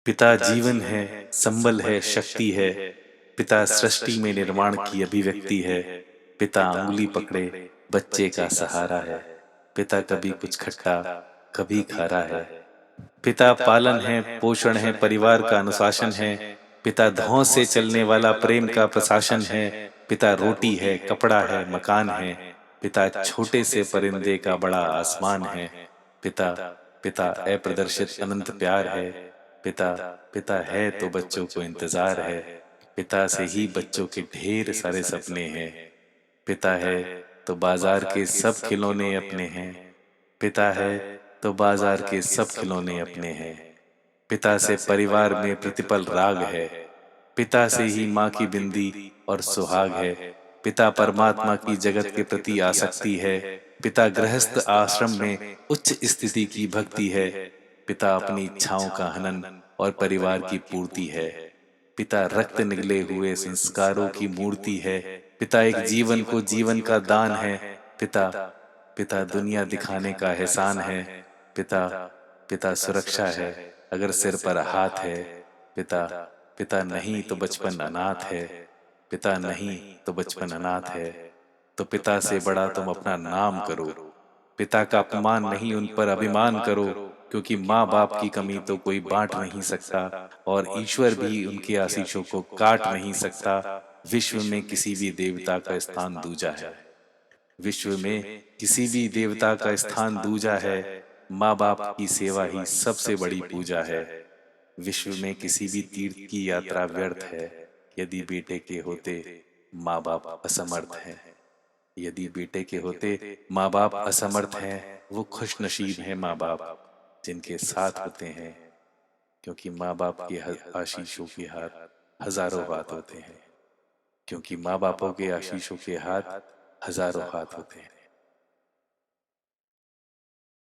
पिता जीवन है, संबल है, शक्ति है। पिता सृष्टि में निर्माण की अभिव्यक्ति है। पिता उंगली पकड़े बच्चे का सहारा है। पिता कभी कुछ खट्टा कभी खारा है। पिता पालन है, पोषण है, परिवार का अनुशासन है। पिता धौं से चलने वाला प्रेम का प्रशासन है। पिता रोटी है, कपड़ा है, मकान है। पिता छोटे से परिंदे का बड़ा आसमान है। पिता पिता अप्रदर्शित अनंत प्यार है। पिता पिता है तो बच्चों को इंतजार है। पिता से ही बच्चों के ढेर सारे सपने हैं। पिता है तो बाजार के सब खिलौने अपने हैं। पिता है तो बाजार के सब खिलौने अपने हैं। पिता से परिवार में प्रतिपल राग है। पिता से ही माँ की बिंदी और सुहाग है। पिता परमात्मा की जगत के प्रति आसक्ति है। पिता गृहस्थ आश्रम में उच्च स्थिति की भक्ति है। पिता अपनी इच्छाओं का हनन और परिवार की पूर्ति है। पिता रक्त निगले हुए संस्कारों की मूर्ति है। पिता एक जीवन को जीवन का दान है। पिता पिता दुनिया दिखाने का एहसान है। पिता पिता सुरक्षा है अगर सिर पर हाथ है। पिता पिता नहीं तो बचपन अनाथ है। पिता नहीं तो बचपन अनाथ है। तो पिता से बड़ा तुम अपना नाम करो। पिता का अपमान नहीं उन पर अभिमान करो, क्योंकि माँ बाप की कमी तो कोई बांट नहीं सकता और ईश्वर भी उनके आशीषों को काट नहीं सकता। विश्व में किसी भी देवता का स्थान दूजा है। विश्व में किसी भी देवता का स्थान दूजा है। माँ बाप की सेवा ही सबसे बड़ी पूजा है। विश्व में किसी भी तीर्थ की यात्रा व्यर्थ है यदि बेटे के होते माँ बाप असमर्थ हैं। यदि बेटे के होते माँ बाप असमर्थ हैं, वो खुश नसीब हैं माँ बाप जिनके साथ होते हैं, क्योंकि माँ बाप के आशीषों के हाथ हजारों हाथ होते हैं। क्योंकि माँ बापों के आशीषों के हाथ हजारों हाथ होते हैं।